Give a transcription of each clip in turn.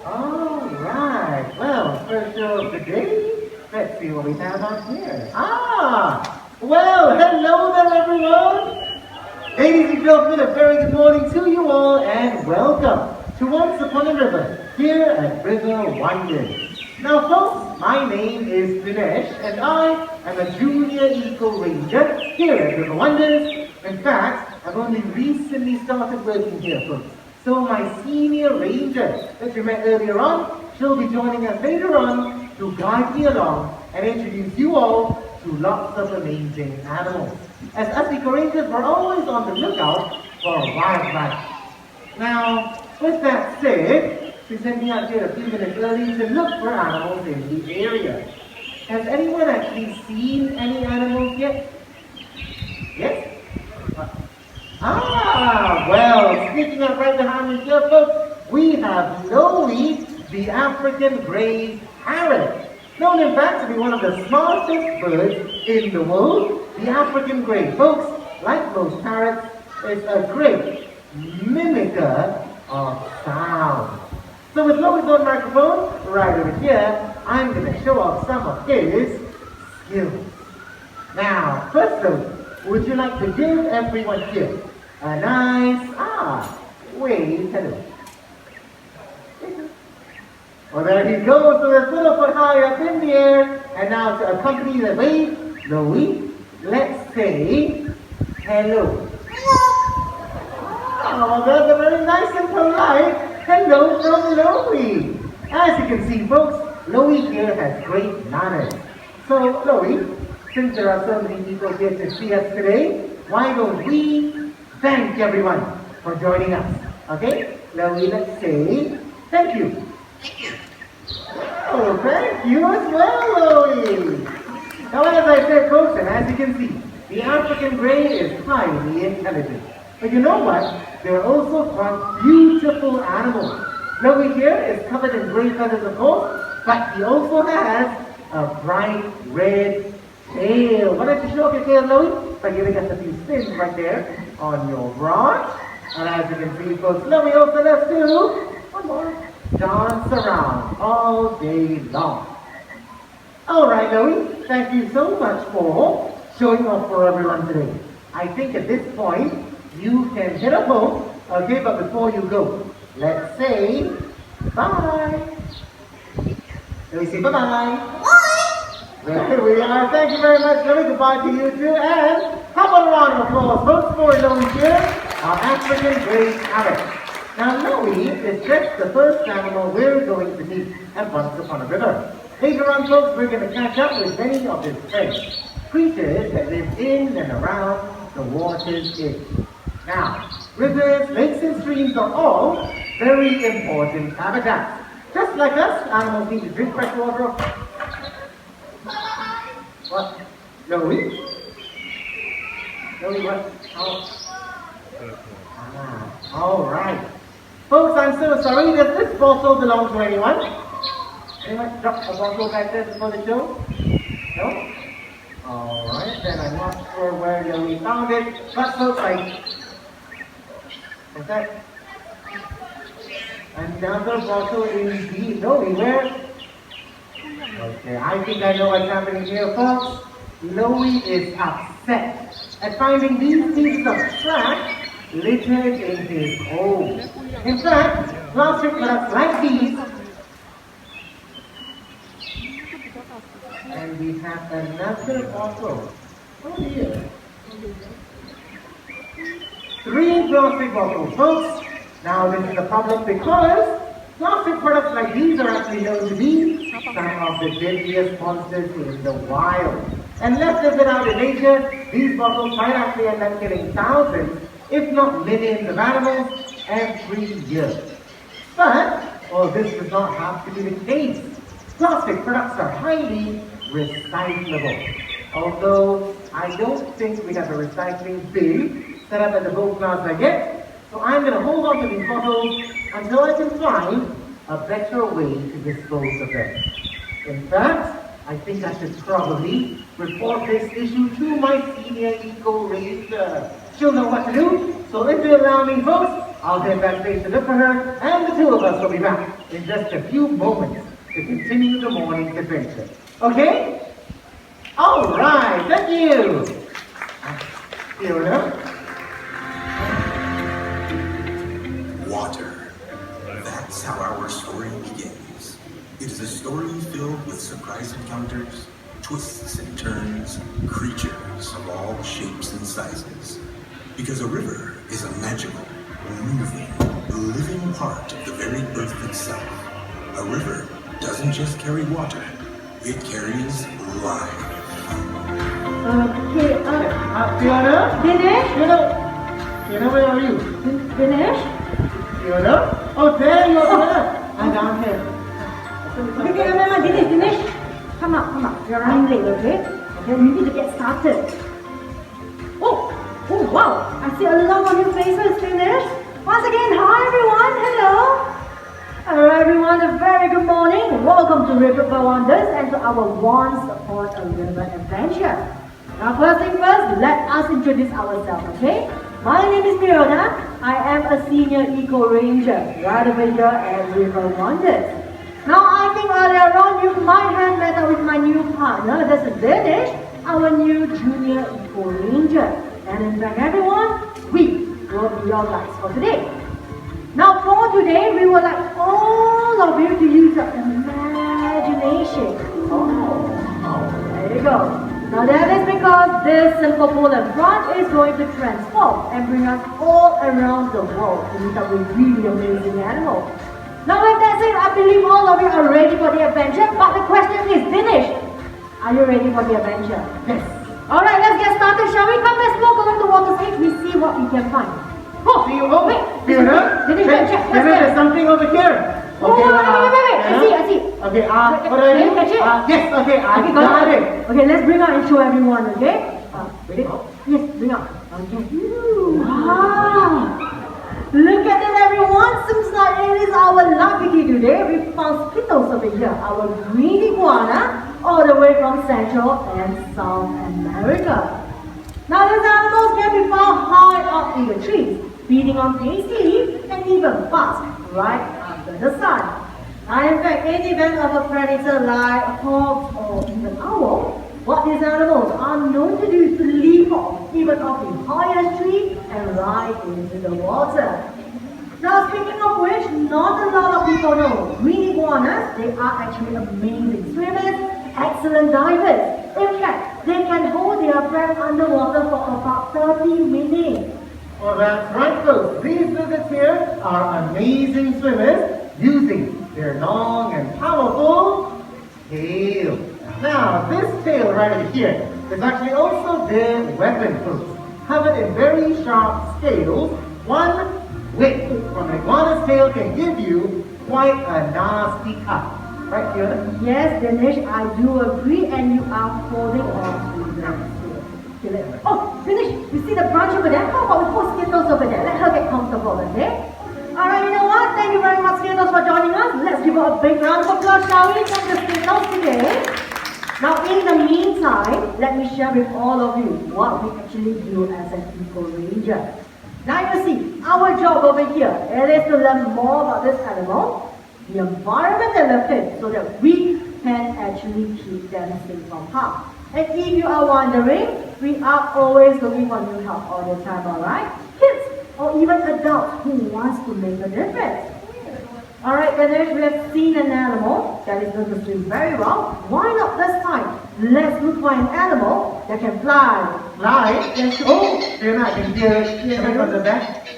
All right. Well, first show of the day. Let's see what we have on here. Well, hello there, everyone. Ladies and gentlemen, a very good morning to you all, and welcome to Once Upon a River here at River Wonders. Now, folks, my name is Dinesh, and I am a junior eco ranger here at River Wonders. In fact, I've only recently started working here, folks. So my senior ranger that you met earlier on, she'll be joining us later on to guide me along and introduce you all to lots of amazing animals. As us eco rangers, we're always on the lookout for wildlife. Now, with that said, she sent me out here a few minutes early to look for animals in the area. Has anyone actually seen any animals yet? Yes? Well, speaking of right behind me here, folks, we have Loey, the African grey parrot. Known in fact to be one of the smartest birds in the world, the African grey. Folks, like most parrots, is a great mimicker of sound. So with Loey's own microphone, right over here, I'm going to show off some of his skills. Now, first though, would you like to give everyone here a nice, wave hello? Well, there he goes, so there's a little foot high up in the air, and now to accompany the wave, Loey, let's say hello. Oh, that's a very nice and polite hello from Loey. As you can see, folks, Loey here has great manners. So, Loey, since there are so many people here to see us today, why don't we thank everyone for joining us? Okay? Loey, let's say thank you. Thank you. Oh, thank you as well, Loey. Now, as I said, folks, and as you can see, the African grey is highly intelligent. But you know what? They're also quite beautiful animals. Loey here is covered in grey feathers, of course, but he also has a bright red tail. Why don't you show off your tail, Loey, by giving us a few spins right there on your branch. And as you can see, folks, Loey also loves to, one more, dance around all day long. All right, Loey, thank you so much for showing off for everyone today. I think at this point, you can hit a home, okay, but before you go, let's say bye. Loey, say bye-bye. Bye. There we are. Thank you very much, Loey. Goodbye to you too. And how about a round of applause, folks, for Loey here, our African grey parrot. Now, Loey is just the first animal we're going to meet at Once Upon a River. Later on, folks, we're going to catch up with many of his friends, creatures that live in and around the water's edge. Now, rivers, lakes, and streams are all very important habitats. Just like us, animals need to drink fresh water. What? Loey? Loey, what? All right. Folks, I'm so sorry. Does this bottle belong to anyone? Anyone drop a bottle back there before the show? No? All right, then I'm not sure where Loey found it. But folks, is that another bottle indeed? Loey, where? Okay, I think I know what's happening here, folks. Loey is upset at finding these pieces of trash littered in his home. In fact, plastic products like these, and we have another bottle. Oh dear. 3 plastic bottles, folks. Now this is a problem because plastic products like these are actually known to be some of the deadliest monsters in the wild. And left as it out in nature, these bottles might actually end up killing thousands, if not millions of animals every year. But, this does not have to be the case. Plastic products are highly recyclable. Although, I don't think we have a recycling bin set up at the boat plaza yet, so I'm going to hold on to these bottles until I can find a better way to dispose of them. In fact, I think I should probably report this issue to my senior eco ranger. She'll know what to do, so if you allow me, folks, I'll head backstage to look for her, and the two of us will be back in just a few moments to continue the morning's adventure. Okay? All right, thank you. Fiona? Water. That's how our story begins. It is a story filled with surprise encounters, twists and turns, creatures of all shapes and sizes. Because a river is a magical, moving, living part of the very earth itself. A river doesn't just carry water, it carries life. Fiona? Dinesh? Fiona, where are you? Dinesh? Fiona? Oh, there you are. I'm down here. Okay, remember, Dinesh. Come up. You're running late, okay? Okay, we need to get started. Oh, wow. I see a lot on your faces, Dinesh. Once again, hi everyone. Hello. Hello everyone, a very good morning. Welcome to River Wonders and to our Once Upon a River adventure. Now first thing first, let us introduce ourselves, okay? My name is Fiona. I am a senior eco ranger right over here at River Wonders. Now I think earlier on you might have met up with my new partner, this is Dinesh, our new junior eco ranger. And in fact everyone, we will be your guides for today. Now for today, we would like all of you to use your imagination. There you go. Now that is because this simple pool in front is going to transform and bring us all around the world to meet up with really amazing animals. Now with that said, I believe all of you are ready for the adventure, but the question is, Dinesh, are you ready for the adventure? Yes. Alright, let's get started, shall we? Come, let's walk along the water's edge, we see what we can find. Oh, wait. Fiona? Check. There's something over here. Okay, wait. I see. Okay, what do I do? Catch it? Yes, okay, I got it. Okay, let's bring out and show everyone, okay? Ready? Yes, bring out. Okay. Wow! Look at it, everyone. Seems like it is our lucky day today. We found skittles over here, our green iguana, all the way from Central and South America. Now these animals can be found high up in the trees, feeding on tasty leaves and even fast right under the sun. Now in fact, in the event of a predator like a fox or even owl, what these animals are known to do is to leap off even off the highest tree and right into the water. Now speaking of which, not a lot of people know green iguanas, they are actually amazing swimmers, excellent divers. In fact, they can hold their breath underwater for about 30 minutes. Well, that's right, folks. These lizards here are amazing swimmers using their long and powerful tail. Now, this tail right over here is actually also their weapon, folks. Covered in very sharp scales, one whip from an iguana's tail can give you quite a nasty cut. Right, Fiona? Yes, Dinesh, I do agree, and you are holding on to the tail. Oh, Dinesh, you see the branch over there? How about we put Skittles over there? Let her get comfortable, okay? Alright, you know what? Thank you very much, Skittles, for joining us. Let's give her a big round of applause, shall we? Thank the Skittles today. Now, in the meantime, let me share with all of you what we actually do as an eco ranger. Now you see, our job over here, it is to learn more about this animal, the environment they live in, so that we can actually keep them safe from harm. And if you are wondering, we are always looking for new help all the time, alright? Kids or even adults who wants to make a difference. Alright, Dinesh, we have seen an animal that is going to swim very well. Why not this time? Let's look for an animal that can fly. Fly? Yes. Oh, Fiona, I can hear it coming from the back.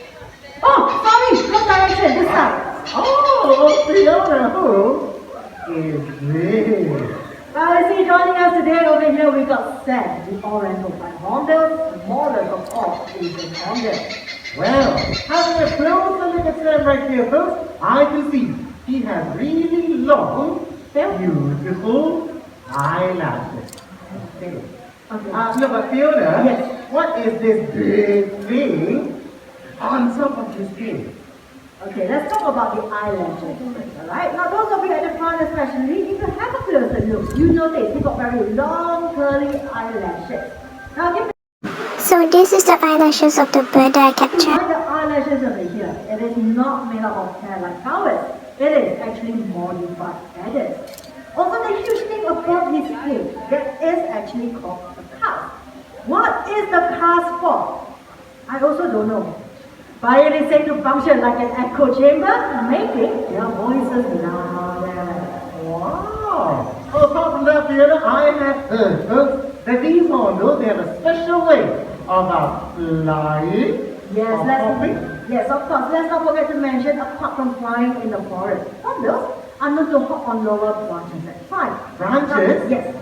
Oh, sorry, wrong direction, this side. Oh, Fiona, who is this? Well, you see, joining us today over here, we got Sam, the Oriental White Hornbill, the smallest of all Asian hornbills. Well, having a closer look at Sam right here, folks, I can see he has really long, beautiful eyelashes. Okay. No, but Fiona, yes. What is this big thing on top of his head? Okay, let's talk about the eyelashes first, alright? Now, those of you at the front especially, if you have a closer look, you notice he got very long, curly eyelashes. Now, give me So this is the eyelashes of the bird that I captured. the eyelashes over here. It is not made up of hair like ours. It is actually modified feathers. Also, the huge thing about his head, that is actually called the cast. What is the cast for? I also don't know. But it is said to function like an echo chamber, making their voices louder. Wow! Well, apart from that, Fiona, I have heard, folks, that these hornbills, they have a special way of flying. Yes, or let's, hopping. yes, of course. Let's not forget to mention, apart from flying in the forest, hornbills are known to hop on lower branches at times. Branches? Yes.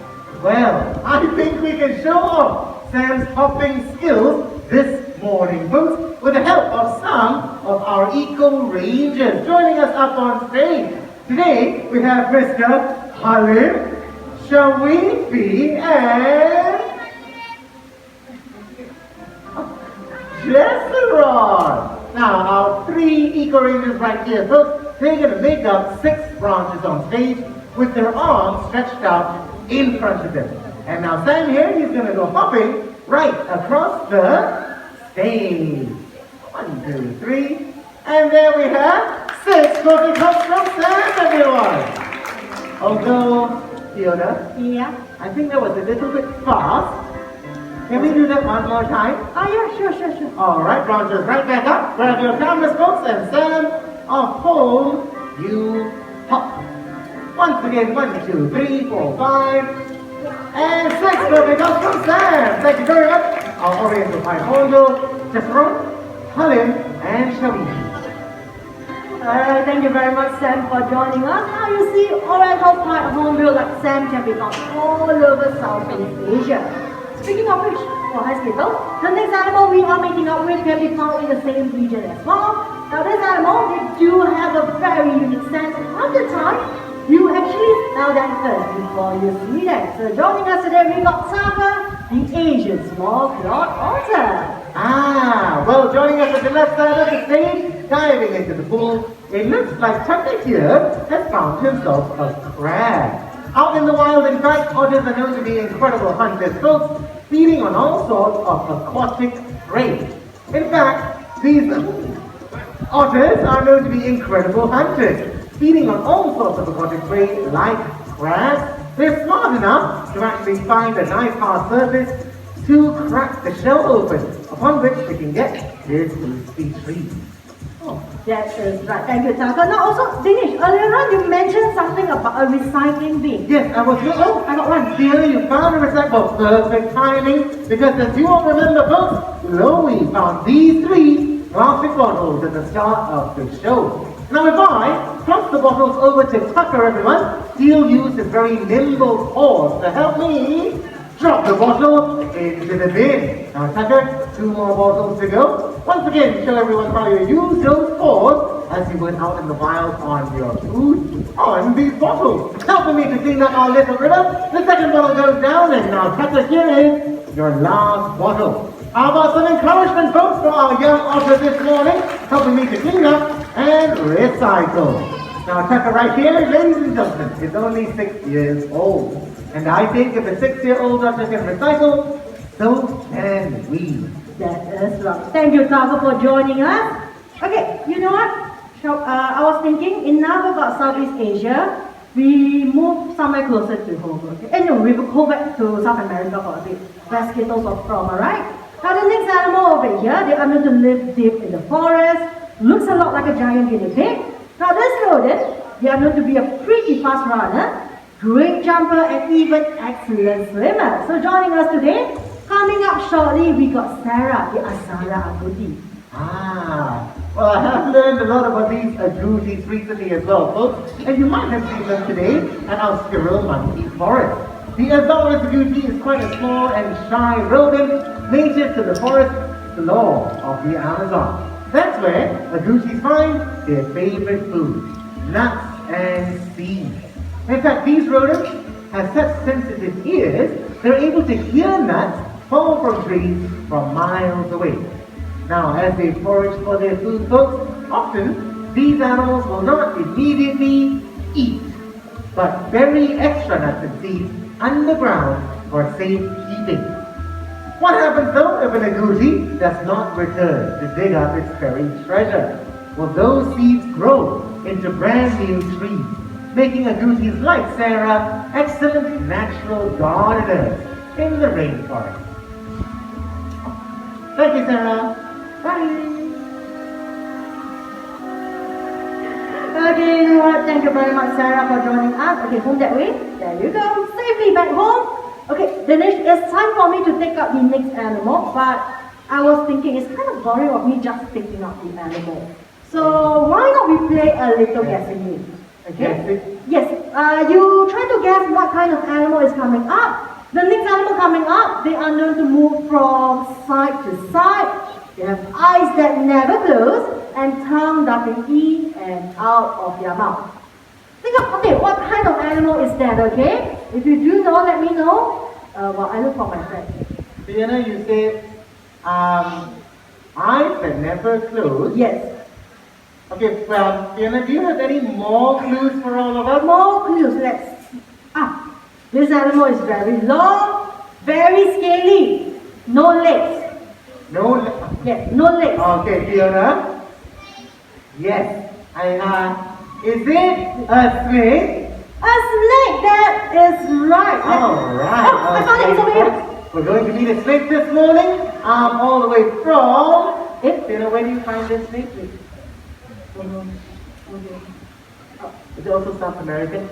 Well, I think we can show off Sam's hopping skills this morning, folks, with the help of some of our Eco Rangers joining us up on stage. Today, we have Mr. Halim, Shawifi, and Jesseron. Now, our 3 Eco Rangers right here, folks, they're going to make up 6 branches on stage with their arms stretched out in front of them. And now Sam here, he's going to go hopping right across the stage. 1, 2, 3. And there we have 6 perfect hops from Sam, everyone. Although, Fiona, Yeah. I think that was a little bit fast. Can we do that one more time? Yeah, sure. Alright, branches right back up. Grab your cameras, folks, and Sam, off hold, you hop. Once again, 1, 2, 3, 4, 5, and 6 perfect hops from Sam. Thank you very much. Our Oriental Pine Hornbill, Jesseron, Halim, and Shawifi. Alright, thank you very much, Sam, for joining us. Now you see, Oriental Pine Hornbill like Sam can be found all over Southeast Asia. Speaking of which, for hospital, the next animal we are meeting up with can be found in the same region as well. Now this animal, they do have a very unique sense. At the time, you actually smell them first before you see them. So joining us today, we got Taka, the Asian small-clawed otter. Well, joining us at the left side of the stage, diving into the pool, it looks like Tucker here has found himself a crab. Out in the wild, in fact, otters are known to be incredible hunters, folks, feeding on all sorts of aquatic prey. In fact, these otters are known to be incredible hunters, feeding on all sorts of aquatic prey like crabs. They're smart enough to actually find a nice hard surface to crack the shell open, upon which they can get their tasty treats. Oh, that is right. Thank you, Taka. Now also, Dinesh, earlier on you mentioned something about a recycling bin. Yes, I got one. Here you found a recycle. Perfect timing, because as you all remember, folks, Chloe found these 3 plastic bottles at the start of the show. Now if I toss the bottles over to Tucker, everyone, he'll use his very nimble paws to help me drop the bottle into the bin. Now Tucker, 2 more bottles to go. Once again, show everyone how you use those paws as you went out in the wild on your food on these bottles. Helping me to clean up our little river, the second bottle goes down, and now Tucker, here is your last bottle. How about some encouragement, folks, for our young otter this morning, helping me to clean up and recycle. Now Tucker right here, ladies and gentlemen, is only 6 years old. And I think if a 6-year-old otter can recycle, so can we. That is right. Thank you, Taka, for joining us. Okay, you know what? I was thinking, enough about Southeast Asia. We move somewhere closer to home. Okay? No, we will go back to South America for a bit. Where skittles are from, alright? Now the next animal over here, they are known to live deep in the forest. Looks a lot like a giant guinea pig. Now this rodent, they are known to be a pretty fast runner, great jumper, and even excellent swimmer. So joining us today, coming up shortly, we got Sarah, the Asara agouti. Well, I have learned a lot about these agoutis recently as well, folks, and you might have seen them today at our squirrel monkey forest. The Azaurus agouti is quite a small and shy rodent native to the forest floor of the Amazon. That's where agoutis find their favorite food, nuts and seeds. In fact, these rodents have such sensitive ears, they're able to hear nuts fall from trees from miles away. Now, as they forage for their food, folks, often these animals will not immediately eat, but bury extra nuts and seeds underground for safekeeping. What happens though if an agouti does not return to dig up its buried treasure? Well, those seeds grow into brand new trees, making agoutis like Sarah excellent natural gardeners in the rainforest. Thank you, Sarah. Bye. Okay, you know what? Thank you very much, Sarah, for joining us. Okay, home that way. There you go. Safely back home. Okay, Dinesh, it's time for me to take up the next animal, but I was thinking it's kind of boring of me just picking up the animal. So why not we play a little guessing game? Okay? Yes, you try to guess what kind of animal is coming up. The next animal coming up, they are known to move from side to side. They have eyes that never close and tongue darting in and out of their mouth. Think of, okay, what kind of animal is that, okay? If you do know, let me know. Well, I look for my friend. Fiona, you said, eyes that never close. Yes. Okay, well, Fiona, do you have any more clues for all of us? More clues, let's see. This animal is very long, very scaly, no legs. No legs. Yes, no legs. Okay, Fiona. Yes. Is it a snake? A snake, that is right. All right. Oh, I found it, it's over here. We're going to meet a snake this morning, all the way from... Fiona, where do you find this snake? Is it also South American?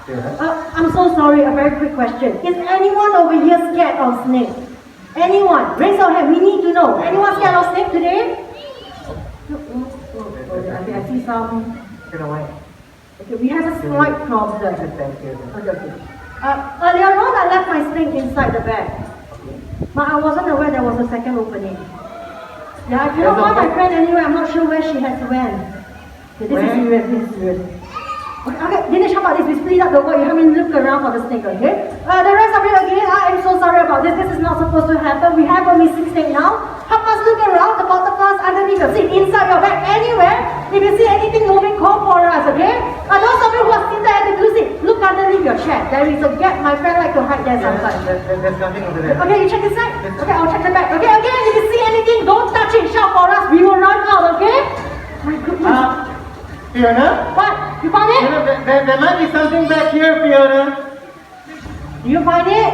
I'm so sorry, a very quick question. Is anyone over here scared of snakes? Anyone? Raise your hand, we need to know. Anyone scared of snake today? Okay, I see some. Okay, we have a slight problem. Okay. Earlier on, I left my snake inside the bag. But I wasn't aware there was a second opening. Yeah, I cannot find my friend anywhere. I'm not sure where she has went. Okay, this is serious. Okay, Dinesh, how about this? We split up the work. You help me look around for the snake, okay? The rest of you again, I am so sorry about this. This is not supposed to happen. We have a missing snake now. Help us look around the butterflies underneath the seat, inside your bag, anywhere. If you see anything moving, call for us, okay? Those of you who are seated at the blue seat, look underneath your chair. There is a gap. My friend like to hide there sometimes. There's nothing over there. Okay, you check this side? Okay, I'll check the back. Okay, again, if you see anything, don't touch it. Shout for us. We will run out, okay? My goodness. Fiona? What? You found it? Fiona, there might be something back here, Fiona. Do you find it?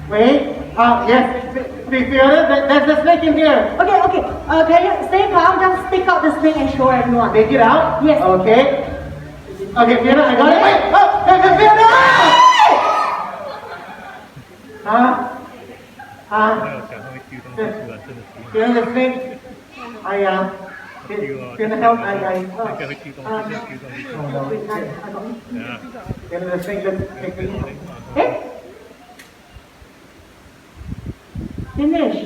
Wait. Yes. Fiona, there's a snake in here. Okay. Can you stay calm? Just stick out the snake and show everyone. Take it out? Yes. Okay. Okay, Fiona, I got it. Wait! Fiona! Fiona, the snake. Fiona, help. Fiona, the snake looks tickling. Hey? Dinesh,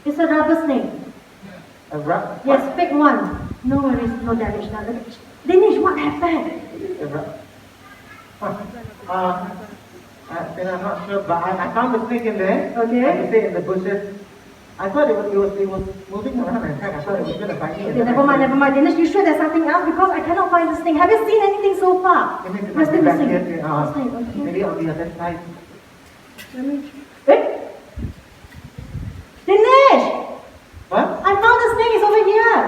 it's a rubber snake. A rubber? Yes, pick one. No worries, no damage done. Dinesh, what happened? I'm not sure, but I found the snake in there. Okay. Like you say, in the bushes. I thought it was moving around. In fact, I thought it was going to bite me. Okay, never mind. Dinesh, you sure there's something else? Because I cannot find the snake. Have you seen anything so far? We're still missing. Okay. Maybe on the other side. Hey? Dinesh! What? I found the snake is over here.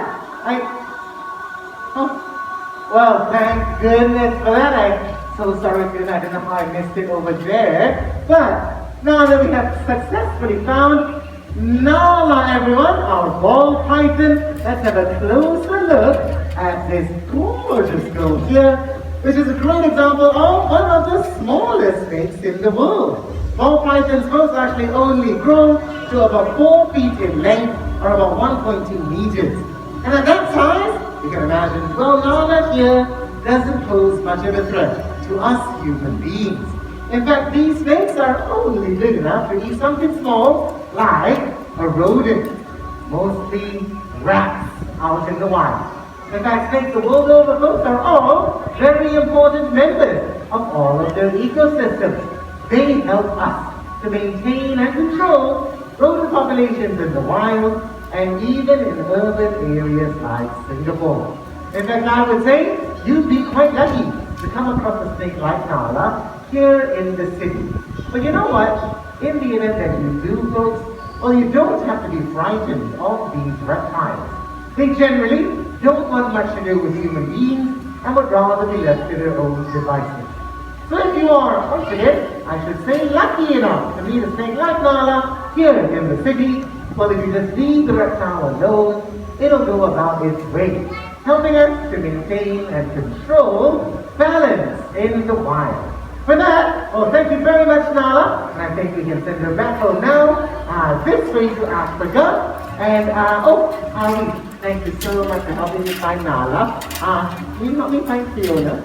Well, thank goodness for that. I'm so sorry, Fiona. I don't know how I missed it over there. But now that we have successfully found Nala, everyone, our ball python, let's have a closer look at this gorgeous girl here, which is a great example of one of the smallest snakes in the world. Ball pythons most actually only grow to about 4 feet in length, or about 1.2 meters. And at that size, you can imagine, well, Nala here doesn't pose much of a threat to us human beings. In fact, these snakes are only big enough to eat something small, like a rodent, mostly rats out in the wild. In fact, snakes the world over, folks, are all very important members of all of their ecosystems. They help us to maintain and control rodent populations in the wild and even in urban areas like Singapore. In fact, I would say you'd be quite lucky to come across a snake like Nala here in the city. But you know what? In the event that you do, folks, well, you don't have to be frightened of these reptiles. They generally don't want much to do with human beings and would rather be left to their own devices. So if you are, once again, I should say, lucky enough to meet a snake like Nala here in the city, well, if you just leave the reptile alone, it'll go about its way, helping us to maintain and control balance in the wild. For that, well, thank you very much, Nala, and I think we can send her back home now, this way to Africa. And, Ali, thank you so much for helping me find Nala. Will you help me find Fiona?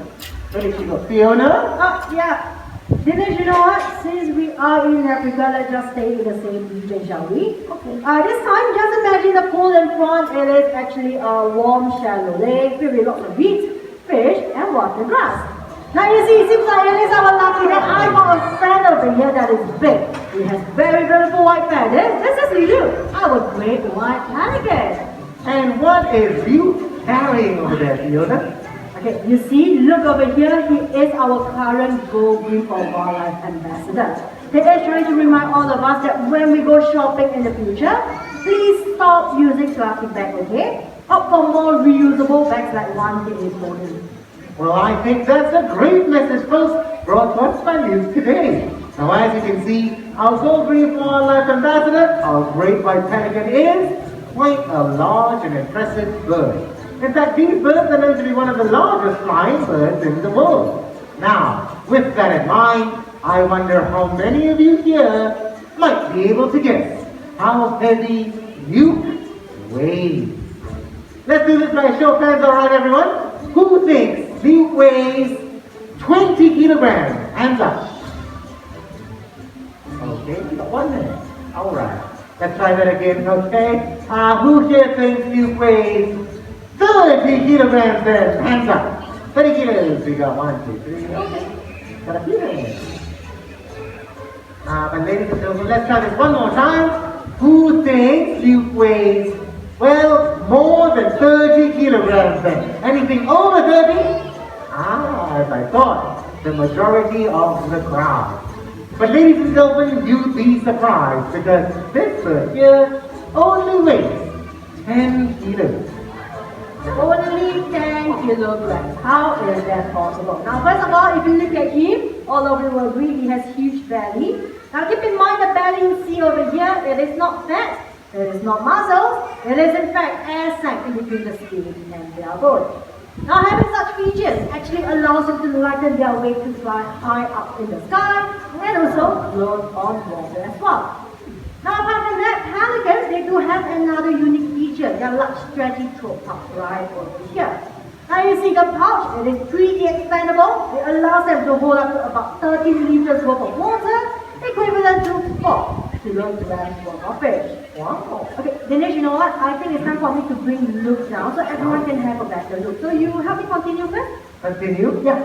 Where did she go? Fiona? Yeah. Dinesh, you know what? Since we are in Africa, let's just stay in the same region, shall we? Okay. This time, just imagine the pool in front. It is actually a warm, shallow lake filled with lots of weeds, fish, and water grass. Now you see, it seems like it is our lucky that I got a friend over here that is big. He has very beautiful white feathers. This is Lulu, our great white pelican. And what is you carrying over there, Fiona? Okay, you see, look over here, he is our current Go Green for Wildlife Ambassador. He is trying to remind all of us that when we go shopping in the future, please stop using plastic bags, okay? Opt for more reusable bags like one he is holding. Well, I think that's a great message, folks, brought to us by you today. Now, as you can see, our Go Green for Wildlife Ambassador, our great white pelican, is quite a large and impressive bird. In fact, these birds are known to be one of the largest flying birds in the world. Now, with that in mind, I wonder how many of you here might be able to guess how heavy Luke weighs. Let's do this by a show of hands, alright everyone? Who thinks Luke weighs 20 kilograms? Hands up. Okay, we got 1 minute. Alright. Let's try that again, okay? Who here thinks Luke weighs 30 kilograms then? Hands up. 30 kilos. We got 1, 2, 3. Okay. Got a few hands. But ladies and gentlemen, let's try this one more time. Who thinks Luke weighs, well, more than 30 kilograms then? Anything over 30? As I thought, the majority of the crowd. But ladies and gentlemen, you'd be surprised because this bird here only weighs 10 kilos. Only 10 kilograms. How is that possible? Now, first of all, if you look at him, all of you will agree he has huge belly. Now, keep in mind the belly you see over here, it is not fat, it is not muscles, it is in fact air sac in between the skin and their bone. Now, having such features actually allows them to lighten their weight to fly high up in the sky and also float on water as well. Now, apart from that, pelicans, they do have another unique feature, their large stretchy throat pouch right over here. Now you see the pouch, it is 3D expandable. It allows them to hold up to about 13 liters worth of water, equivalent to 4 kilograms worth of fish. Wow. Okay, Dinesh, you know what? I think it's time for me to bring Luke down so everyone can have a better look. So you help me continue first? Continue? Yeah.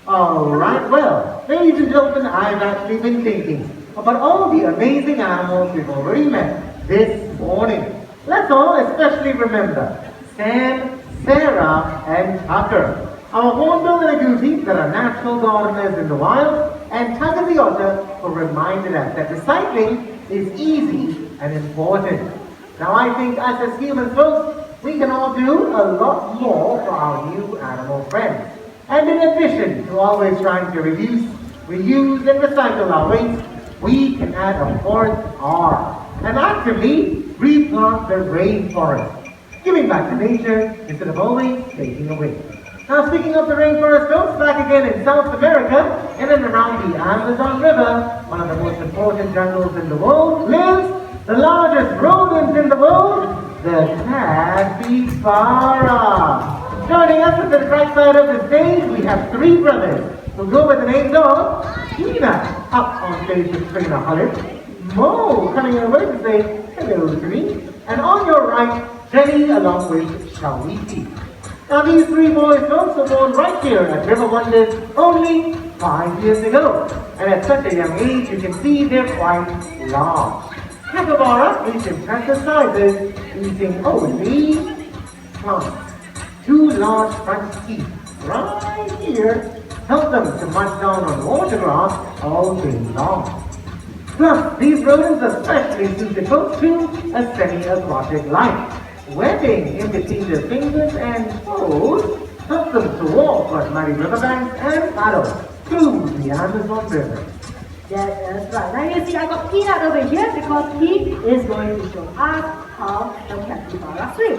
Alright, well, ladies and gentlemen, I've actually been thinking about all the amazing animals we've already met this morning. Let's all especially remember Sam, Sarah, and Tucker, our hornbill and agouti that are natural gardeners in the wild, and Tucker the otter, who reminded us that recycling is easy and important. Now I think us as humans, folks, we can all do a lot more for our new animal friends. And in addition to always trying to reduce, reuse, and recycle our waste, we can add a fourth R, and actively replant the rainforest, giving back to nature instead of always taking away. Now speaking of the rainforest, folks, back again in South America, in and around the Amazon River, one of the most important jungles in the world, lives the largest rodent in the world, the capybara. Joining us at the right side of the stage, we have 3 brothers who go by the names of Tina, up on stage with Trina Hollis, Mo coming in over to say hello to me, and on your right, Jenny along with Shawiti. Now these 3 boys folks were born right here at River Wonders only 5 years ago, and at such a young age you can see they're quite large. Capybara reach impressive sizes, eating only plants. 2 large front teeth right here help them to munch down on water grass all day long. Plus, these rodents especially seem to go through a semi-aquatic life. Webbing in between their fingers and toes helps them to walk on muddy riverbanks and paddle through the Amazon River. That is right. Now you see I got Peanut over here because he is going to show us how the capybara swim.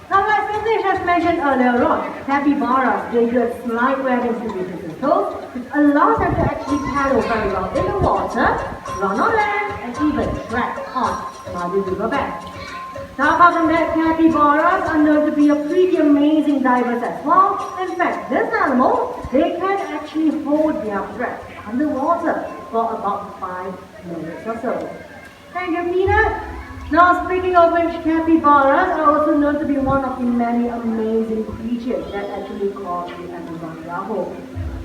Now like English has mentioned earlier on, capybaras, they use slight webbings in between their toes, which allows them to actually paddle very well in the water, run on land, and even track on muddy riverbanks. Now apart from that, capybaras are known to be a pretty amazing divers as well. In fact, this animal, they can actually hold their breath underwater for about 5 minutes or so. Thank you, Peanut. Now speaking of which, capybaras are also known to be one of the many amazing creatures that actually call the Amazon their home.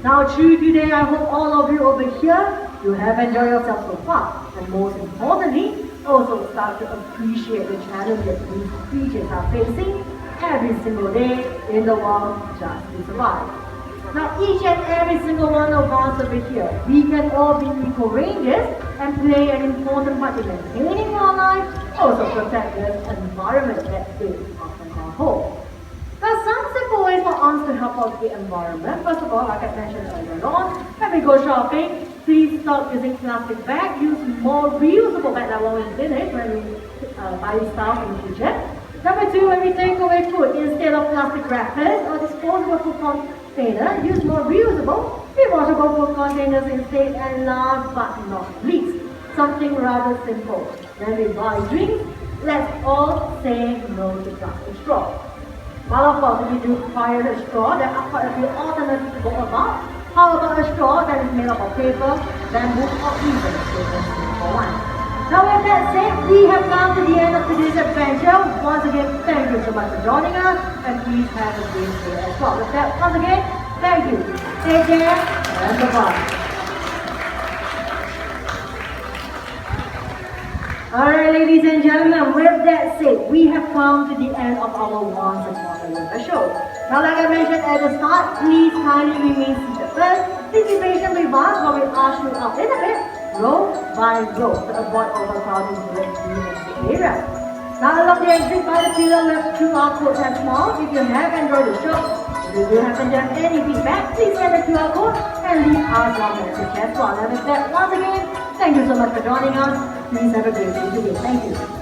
Now through today, I hope all of you over here, you have enjoyed yourself so far. And most importantly, also start to appreciate the challenges these creatures are facing every single day in the world just to survive. Now each and every single one of us over here, we can all be eco-rangers and play an important part in maintaining our life, also protect the environment that we often call home. Now some simple ways for us to help out the environment. First of all, like I mentioned earlier on, when we go shopping, please stop using plastic bags. Use more reusable bags that when we finish, when we buy stuff in the kitchen. Number 2, when we take away food, instead of plastic wrappers or disposable food container, use more reusable, rewashable food containers instead. And last but not least, something rather simple. When we buy drinks, let's all say no to plastic straws. Well, of course, if you do require a straw, there are quite a few alternatives to go about. How about a straw that is made up of paper, bamboo, or even stainless steel one? Now with that said, we have come to the end of today's adventure. Once again, thank you so much for joining us, and please have a great day as well. With that, once again, thank you. Take care, and bye-bye. Alright, ladies and gentlemen, with that said, we have come to the end of our Once Upon a River show. Now, like I mentioned at the start, please kindly remain seated first. Please be patient with us while we ask you up in a bit, row by row, to avoid overcrowding the area. Now, along the exit by the pillar left QR code as well. If you have enjoyed the show, if you do happen to have any feedback, please send the QR code and leave us your message as well. And with that, once again, thank you so much for joining us. Please have a great day today. Thank you.